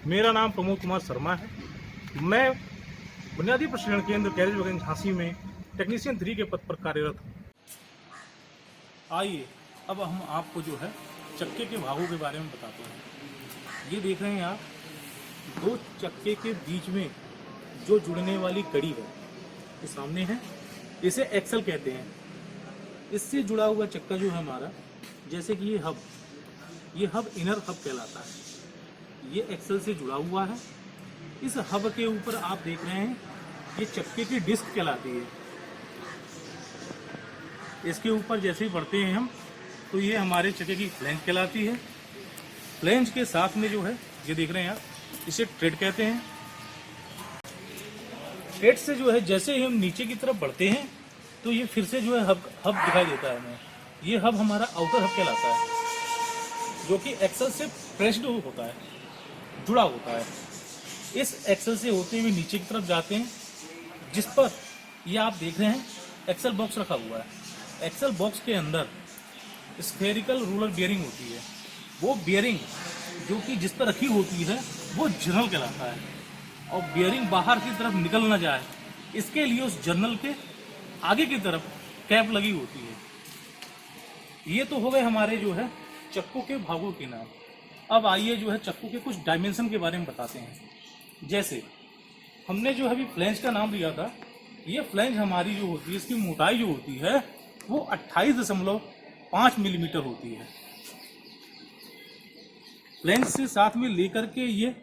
मेरा नाम प्रमोद कुमार शर्मा है। मैं बुनियादी प्रशिक्षण केंद्र कैरियरगंज झांसी में टेक्नीशियन 3 के पद पर कार्यरत हूँ। आइए अब हम आपको जो है चक्के के भागों के बारे में बताते हैं। ये देख रहे हैं आप, 2 चक्के के बीच में जो जुड़ने वाली कड़ी है ये सामने है, इसे एक्सल कहते हैं। इससे जुड़ा हुआ चक्का जो है हमारा, जैसे कि ये हब इनर हब कहलाता है। ये एक्सल से जुड़ा हुआ है। इस हब के ऊपर आप देख रहे हैं ये चक्के की डिस्क कहलाती है। इसके ऊपर जैसे ही बढ़ते हैं हम तो ये हमारे चक्के की फ्लैंज कहलाती है। फ्लैंज के साथ में जो है ये देख रहे हैं आप, इसे ट्रेड कहते हैं। ट्रेड से जो है जैसे ही हम नीचे की तरफ बढ़ते हैं तो ये फिर से जो है हब दिखाई देता है हमें। ये हब हमारा आउटर हब कहलाता है, जो कि एक्सल से प्रेस्ड होता है, जुड़ा होता है। इस एक्सल से होते हुए नीचे की तरफ जाते हैं, जिस पर ये आप देख रहे हैं एक्सल बॉक्स रखा हुआ है। एक्सल बॉक्स के अंदर स्फेरिकल रोलर बियरिंग होती है। वो बियरिंग जो कि जिस पर रखी होती है वो जर्नल कहलाता है, और बियरिंग बाहर की तरफ निकल ना जाए इसके लिए उस जर्नल के आगे की तरफ कैप लगी होती है। ये तो हो गए हमारे जो है चक्कों के भागों के नाम। अब आइए जो है चक्कों के कुछ डायमेंशन के बारे में बताते हैं। जैसे हमने जो अभी फ्लैंज का नाम लिया था, ये फ्लैंज हमारी जो होती है, इसकी मोटाई जो होती है वो 28.5 मिलीमीटर होती है। फ्लैंज से साथ में लेकर के ये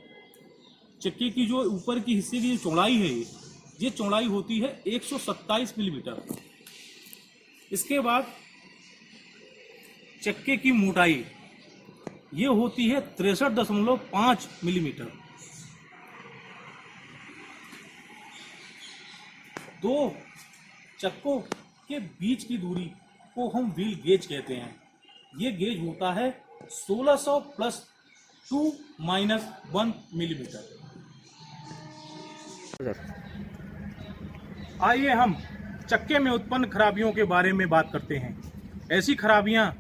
चक्के की जो ऊपर की हिस्से की जो चौड़ाई है, ये चौड़ाई होती है 127 मिलीमीटर। इसके बाद चक्के की मोटाई ये होती है 63.5 मिलीमीटर। 2 चक्कों के बीच की दूरी को हम व्हील गेज कहते हैं। ये गेज होता है 1600 + 2 - 1 मिलीमीटर। आइए हम चक्के में उत्पन्न खराबियों के बारे में बात करते हैं। ऐसी खराबियां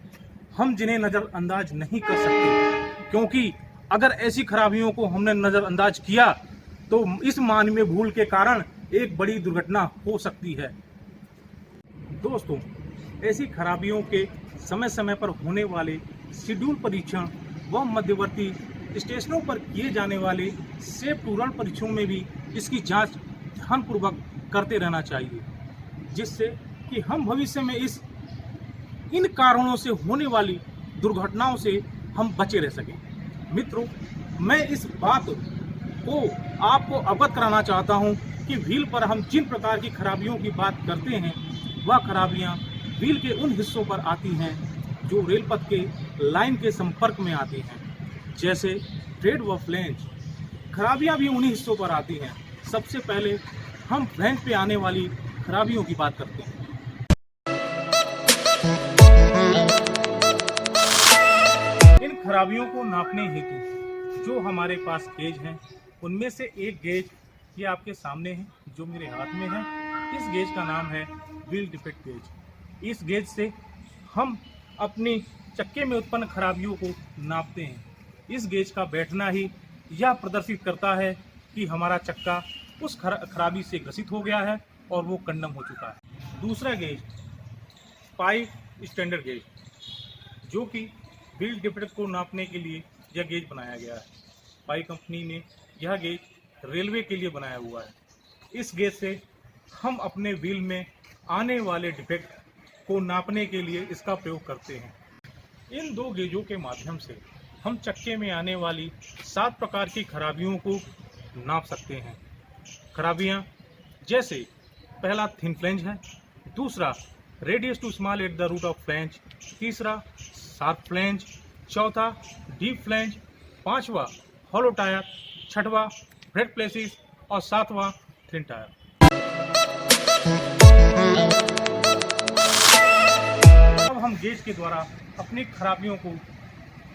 हम जिन्हें नज़रअंदाज नहीं कर सकते, क्योंकि अगर ऐसी खराबियों को हमने नज़रअंदाज किया तो इस मानवीय भूल के कारण एक बड़ी दुर्घटना हो सकती है। दोस्तों, ऐसी खराबियों के समय समय पर होने वाले शेड्यूल परीक्षण व मध्यवर्ती स्टेशनों पर किए जाने वाले सेफ टू रन परीक्षणों में भी इसकी जांच ध्यानपूर्वक करते रहना चाहिए, जिससे कि हम भविष्य में इन कारणों से होने वाली दुर्घटनाओं से हम बचे रह सकें। मित्रों, मैं इस बात को आपको अवगत कराना चाहता हूं कि व्हील पर हम जिन प्रकार की खराबियों की बात करते हैं, वह खराबियां व्हील के उन हिस्सों पर आती हैं जो रेल पथ के लाइन के संपर्क में आती हैं, जैसे ट्रेड व फ्लैंज। खराबियां भी उन्हीं हिस्सों पर आती हैं। सबसे पहले हम फ्लैंज पे आने वाली खराबियों की बात करते हैं। इन खराबियों को नापने हेतु जो हमारे पास गेज हैं, उनमें से एक गेज ये आपके सामने है, जो मेरे हाथ में है। इस गेज का नाम है व्हील डिफेक्ट गेज। इस गेज से हम अपनी चक्के में उत्पन्न खराबियों को नापते हैं। इस गेज का बैठना ही यह प्रदर्शित करता है कि हमारा चक्का उस खराबी से ग्रसित हो गया है और वो कंडम हो चुका है। दूसरा गेज पाई स्टैंडर्ड गेज, जो कि व्हील डिफेक्ट को नापने के लिए यह गेज बनाया गया है। पाई कंपनी ने यह गेज रेलवे के लिए बनाया हुआ है। इस गेज से हम अपने व्हील में आने वाले डिफेक्ट को नापने के लिए इसका प्रयोग करते हैं। इन 2 गेजों के माध्यम से हम चक्के में आने वाली 7 प्रकार की खराबियों को नाप सकते हैं। खराबियां जैसे पहला थिन फ्लैंज है, दूसरा radius too small at the root of flange, तीसरा शार्प फ्लैंज, चौथा डीप फ्लैंज, 5वां हॉलो टायर, 6वां ब्रेड प्लेसिस और 7वां थिन टायर। अब हम गेज के द्वारा अपनी खराबियों को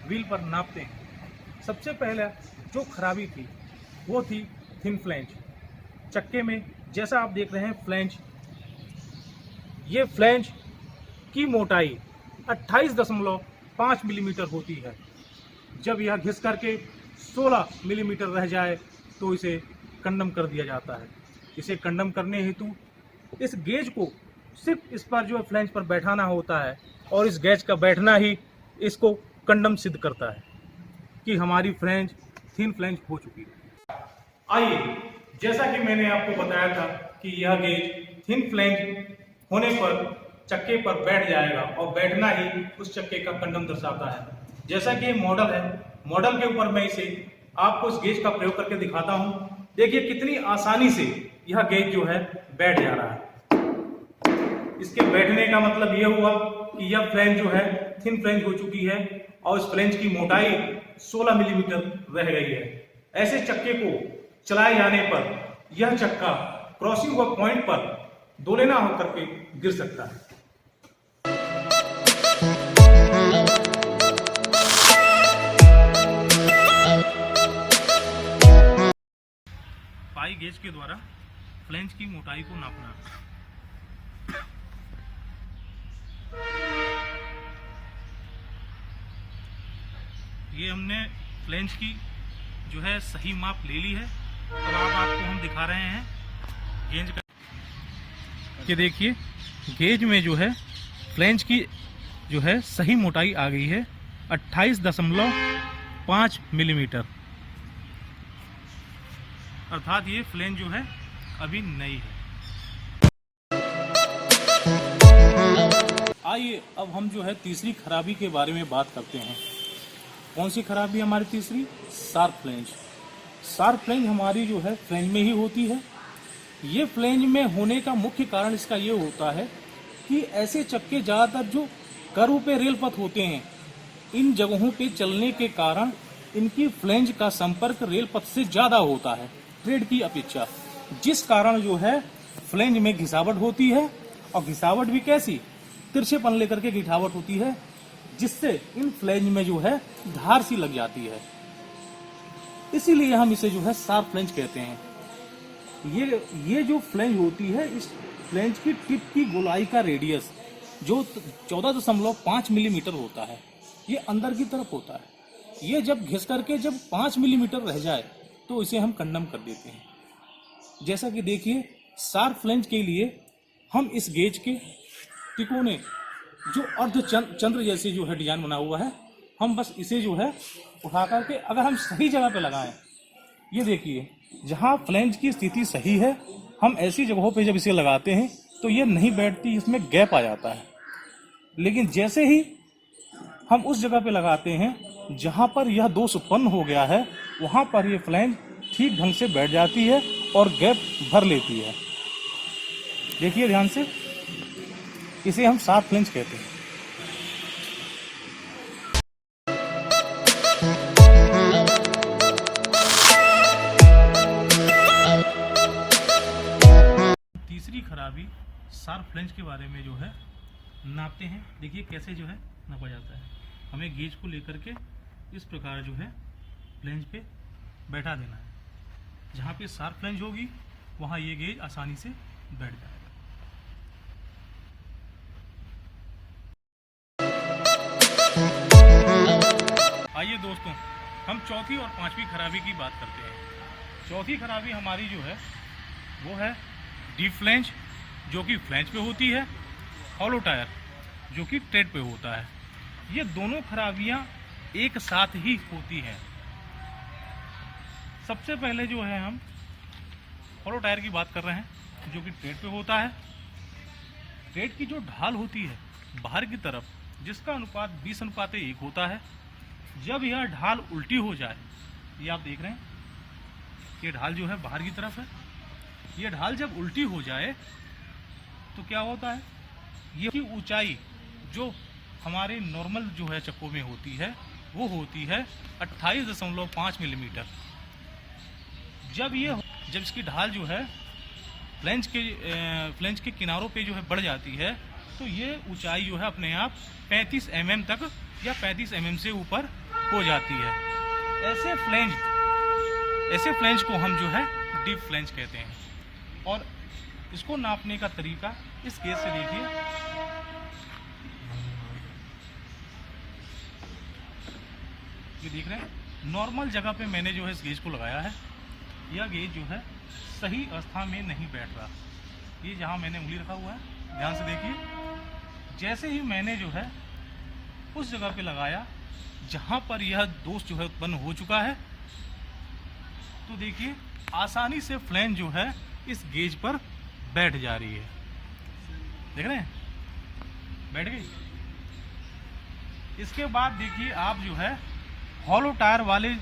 व्हील पर नापते हैं। सबसे पहले जो खराबी थी वो थी थिन फ्लैंज। चक्के में जैसा आप देख रहे हैं फ्लैंज, ये फ्लैंज की मोटाई 28.5 मिलीमीटर होती है। जब यह घिस करके 16 मिलीमीटर रह जाए तो इसे कंडम कर दिया जाता है। इसे कंडम करने हेतु इस गेज को सिर्फ इस पर जो है फ्लैंज पर बैठाना होता है और इस गेज का बैठना ही इसको कंडम सिद्ध करता है कि हमारी फ्लैंज थिन फ्लैंज हो चुकी है। आइए, जैसा कि मैंने आपको बताया था कि यह गेज थिन फ्लैंज होने पर चक्के पर बैठ जाएगा और बैठना ही उस चक्के का कंडम दर्शाता है। जैसा कि ये मॉडल है, मॉडल के ऊपर मैं इसे आपको इस गेज का प्रयोग करके दिखाता हूं। देखिए कितनी आसानी से यह गेज जो है बैठ जा रहा है। इसके बैठने का मतलब यह हुआ कि यह फ्लैंज जो है थिन फ्लैंज हो चुकी है और इस फ्लैंज की मोटाई 16 मिलीमीटर रह गई है। ऐसे चक्के को चलाए जाने पर यह चक्का क्रॉसिंग वर्क पॉइंट पर दोलेना होकर के गिर सकता है। पाई गेज के द्वारा फ्लैंज की मोटाई को नापना। ये हमने फ्लैंज की जो है सही माप ले ली है और अब आपको हम दिखा रहे हैं गेज का। कि देखिए गेज में जो है फ्लैंज की जो है सही मोटाई आ गई है 28.5 मिलीमीटर, अर्थात ये फ्लैंज जो है अभी नई है। आइए अब हम जो है तीसरी खराबी के बारे में बात करते हैं। कौन सी खराबी हमारी तीसरी? Sharp flange. शार्प फ्लैंज हमारी जो है फ्लैंज में ही होती है। ये फ्लैंज में होने का मुख्य कारण इसका ये होता है कि ऐसे चक्के ज़्यादातर जो कर्व पे रेल पथ होते हैं, इन जगहों पे चलने के कारण इनकी फ्लैंज का संपर्क रेल पथ से ज़्यादा होता है ट्रेड की अपेक्षा, जिस कारण जो है फ्लैंज में घिसावट होती है। और घिसावट भी कैसी? तिरछेपन लेकर के घिसावट होती है, जिससे इन फ्लैंज में जो है धार सी लग जाती है। इसीलिए हम इसे जो है शार्प फ्लैंज कहते हैं। ये जो फ्लैंज होती है, इस फ्लैंज की टिप की गोलाई का रेडियस जो 14.5 मिलीमीटर होता है, ये अंदर की तरफ होता है। ये जब घिस करके जब 5 मिलीमीटर रह जाए तो इसे हम कंडम कर देते हैं। जैसा कि देखिए शार्प फ्लैंज के लिए हम इस गेज के तिकोने जो अर्ध चंद्र जैसे जो है डिजाइन बना हुआ है, हम बस इसे जो है उठा करके अगर हम सही जगह पे लगाएं, ये देखिए जहां फ्लैंज की स्थिति सही है, हम ऐसी जगहों पे जब इसे लगाते हैं तो ये नहीं बैठती, इसमें गैप आ जाता है। लेकिन जैसे ही हम उस जगह पे लगाते हैं जहां पर यह दोष उत्पन्न हो गया है, वहां पर ये फ्लैंज ठीक ढंग से बैठ जाती है और गैप भर लेती है। देखिए ध्यान से, इसे हम शार्प फ्लैंज कहते हैं। तीसरी खराबी शार्प फ्लैंज के बारे में जो है नापते हैं। देखिए कैसे जो है नापा जाता है। हमें गेज को लेकर के इस प्रकार जो है फ्लैंज पे बैठा देना है। जहाँ पे शार्प फ्लैंज होगी वहाँ ये गेज आसानी से बैठ जाएगा। आइए दोस्तों, हम चौथी और पांचवी खराबी की बात करते हैं। चौथी खराबी हमारी जो है वो है डीप फ्लैंज, जो कि फ्लैंज पे होती है, हॉलो टायर जो कि ट्रेड पे होता है। ये दोनों खराबियां एक साथ ही होती हैं। सबसे पहले जो है हम हॉलो टायर की बात कर रहे हैं, जो कि ट्रेड पे होता है। ट्रेड की जो ढाल होती है बाहर की तरफ, जिसका अनुपात 20:1 होता है, जब यह ढाल उल्टी हो जाए, ये आप देख रहे हैं, ये ढाल जो है बाहर की तरफ है, ये ढाल जब उल्टी हो जाए तो क्या होता है, ये की ऊंचाई जो हमारे नॉर्मल जो है चक्कों में होती है वो होती है 28.5 मिलीमीटर। जब इसकी ढाल जो है फ्लैंज के किनारों पे जो है बढ़ जाती है, तो ये ऊंचाई जो है अपने आप 35 mm तक या 35 mm से ऊपर हो जाती है। ऐसे फ्लैंज को हम जो है डीप फ्लैंज कहते हैं। और इसको नापने का तरीका इस गेज से देखिए। ये देख रहे हैं, नॉर्मल जगह पे मैंने जो है इस गेज को लगाया है, यह गेज जो है सही अवस्था में नहीं बैठ रहा। ये जहाँ मैंने उंगली रखा हुआ है, ध्यान से देखिए, जैसे ही मैंने जो है उस जगह पे लगाया जहाँ पर यह दोष जो है उत्पन्न हो चुका है, तो देखिए आसानी से फ्लैंज जो है इस गेज पर बैठ जा रही है। देख रहे हैं, बैठ गई। इसके बाद देखिए आप जो है हॉलो टायर वाले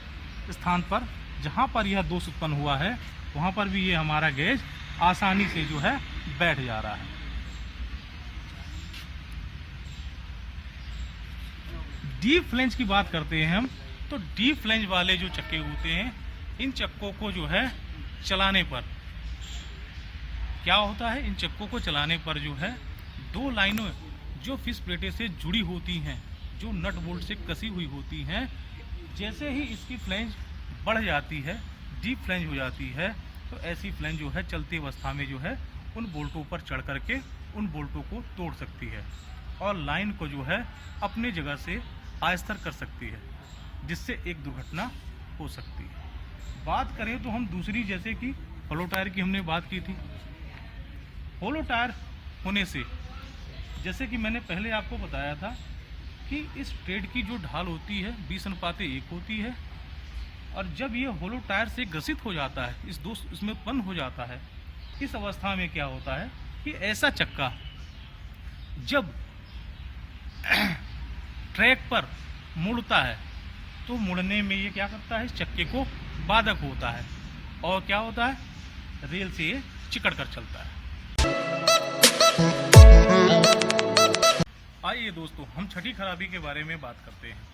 स्थान पर जहाँ पर यह दोष उत्पन्न हुआ है, वहाँ पर भी ये हमारा गेज आसानी से जो है बैठ जा रहा है। डीप फ्लैंज की बात करते हैं हम, तो डीप फ्लैंज वाले जो चक्के होते हैं, इन चक्कों को जो है चलाने पर क्या होता है, इन चक्कों को चलाने पर जो है दो लाइनों जो फिक्स प्लेटें से जुड़ी होती हैं, जो नट बोल्ट से कसी हुई होती हैं, जैसे ही इसकी फ्लैंज बढ़ जाती है, डीप फ्लैंज हो जाती है, तो ऐसी फ्लैंज जो है चलती अवस्था में जो है उन बोल्टों पर चढ़ करके उन बोल्टों को तोड़ सकती है और लाइन को जो है अपनी जगह से अस्थिर कर सकती है, जिससे एक दुर्घटना हो सकती है। बात करें तो हम दूसरी, जैसे कि हॉलो टायर की हमने बात की थी। हॉलो टायर होने से, जैसे कि मैंने पहले आपको बताया था कि इस ट्रेड की जो ढाल होती है 20:1 होती है, और जब ये हॉलो टायर से ग्रसित हो जाता है, इस दोष इसमें उत्पन्न हो जाता है, इस अवस्था में क्या होता है कि ऐसा चक्का जब ट्रैक पर मुड़ता है तो मुड़ने में ये क्या करता है, इस चक्के को बाधक होता है और क्या होता है, रेल से ये चिकड़ कर चलता है। आइए दोस्तों, हम छठी खराबी के बारे में बात करते हैं।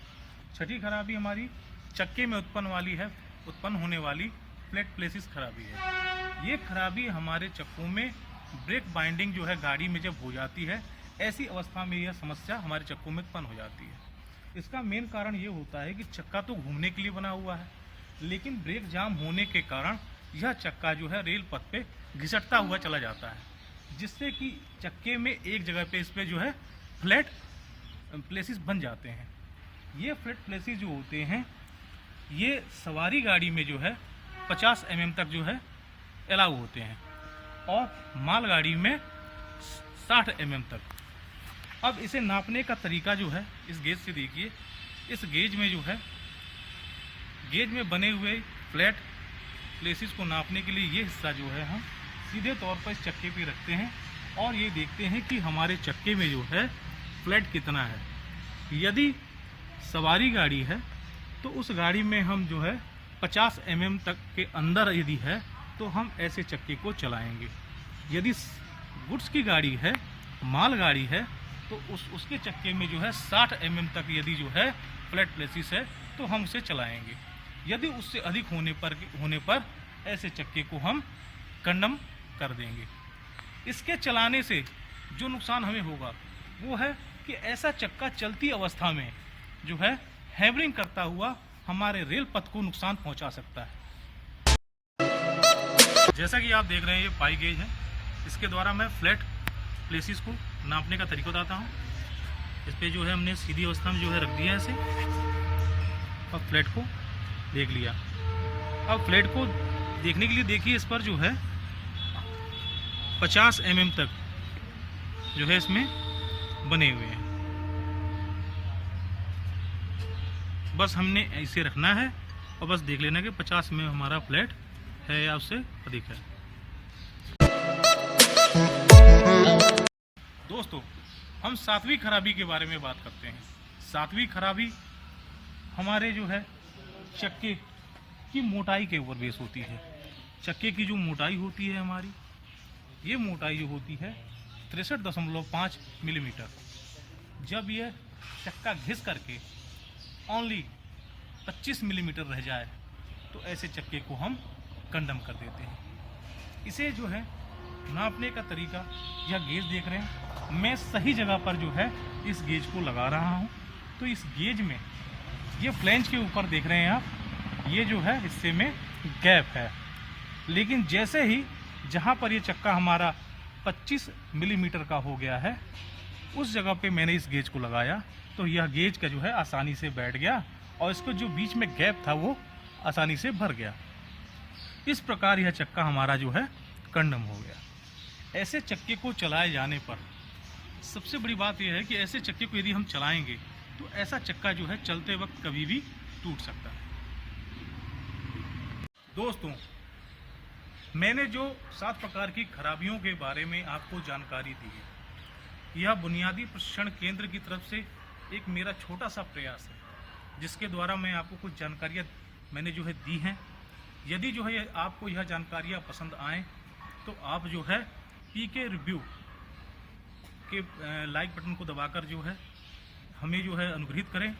छठी खराबी हमारी चक्के में उत्पन्न होने वाली फ्लैट प्लेसिस खराबी है। ये खराबी हमारे चक्कों में ब्रेक बाइंडिंग जो है गाड़ी में जब हो जाती है, ऐसी अवस्था में यह समस्या हमारे चक्कों में उत्पन्न हो जाती है। इसका मेन कारण ये होता है कि चक्का तो घूमने के लिए बना हुआ है, लेकिन ब्रेक जाम होने के कारण यह चक्का जो है रेल पथ पे घिसटता हुआ चला जाता है, जिससे कि चक्के में एक जगह पे इस पे जो है फ्लैट प्लेसेस बन जाते हैं। ये फ्लैट प्लेसेस जो होते हैं, ये सवारी गाड़ी में जो है 50 mm तक जो है अलाउ होते हैं और मालगाड़ी में 60 mm तक। अब इसे नापने का तरीका जो है इस गेज से देखिए, इस गेज में जो है गेज में बने हुए फ्लैट प्लेसेस को नापने के लिए ये हिस्सा जो है हम सीधे तौर पर इस चक्के पे रखते हैं और ये देखते हैं कि हमारे चक्के में जो है फ्लैट कितना है। यदि सवारी गाड़ी है तो उस गाड़ी में हम जो है 50 mm तक के अंदर यदि है तो हम ऐसे चक्के को चलाएंगे। यदि गुड्स की गाड़ी है, माल गाड़ी है, तो उसके चक्के में जो है 60 mm तक यदि जो है फ्लैट प्लेसिस है तो हम उसे चलाएंगे। यदि उससे अधिक होने पर ऐसे चक्के को हम कंडम कर देंगे। इसके चलाने से जो नुकसान हमें होगा वो है कि ऐसा चक्का चलती अवस्था में जो है हैमरिंग करता हुआ हमारे रेल पथ को नुकसान पहुंचा सकता है। जैसा कि आप देख रहे हैं, ये पाई गेज है। इसके द्वारा मैं फ्लैट प्लेसेस को नापने का तरीका बताता हूँ। इस पे जो है हमने सीधी अवस्था में जो है रख दिया है इसे, अब फ्लैट को देख लिया। अब फ्लैट को देखने के लिए देखिए, इस पर जो है 50 mm तक जो है इसमें बने हुए हैं। बस हमने ऐसे रखना है और बस देख लेना कि 50 में हमारा फ्लैट है या उससे अधिक है। दोस्तों, हम सातवीं खराबी के बारे में बात करते हैं। सातवीं खराबी हमारे जो है चक्के की मोटाई के ऊपर बेस होती है। चक्के की जो मोटाई होती है हमारी, ये मोटाई जो होती है 63.5 मिलीमीटर। जब यह चक्का घिस करके ओनली 25 मिलीमीटर रह जाए तो ऐसे चक्के को हम कंडम कर देते हैं। इसे जो है नापने का तरीका, यह गेज देख रहे हैं, मैं सही जगह पर जो है इस गेज को लगा रहा हूं। तो इस गेज में ये फ्लैंज के ऊपर देख रहे हैं आप, ये जो है हिस्से में गैप है, लेकिन जैसे ही जहां पर ये चक्का हमारा 25 मिलीमीटर का हो गया है, उस जगह पे मैंने इस गेज को लगाया तो यह गेज का जो है आसानी से बैठ गया और इसको जो बीच में गैप था वो आसानी से भर गया। इस प्रकार यह चक्का हमारा जो है कंडम हो गया। ऐसे चक्के को चलाए जाने पर सबसे बड़ी बात यह है कि ऐसे चक्के को यदि हम चलाएंगे तो ऐसा चक्का जो है चलते वक्त कभी भी टूट सकता है। दोस्तों, मैंने जो 7 प्रकार की खराबियों के बारे में आपको जानकारी दी है, यह बुनियादी प्रशिक्षण केंद्र की तरफ से एक मेरा छोटा सा प्रयास है, जिसके द्वारा मैं आपको कुछ जानकारियाँ मैंने जो है दी हैं। यदि जो है आपको यह जानकारियाँ पसंद आएँ तो आप जो है पीके रिव्यू के लाइक बटन को दबाकर जो है हमें जो है अनुग्रहित करें।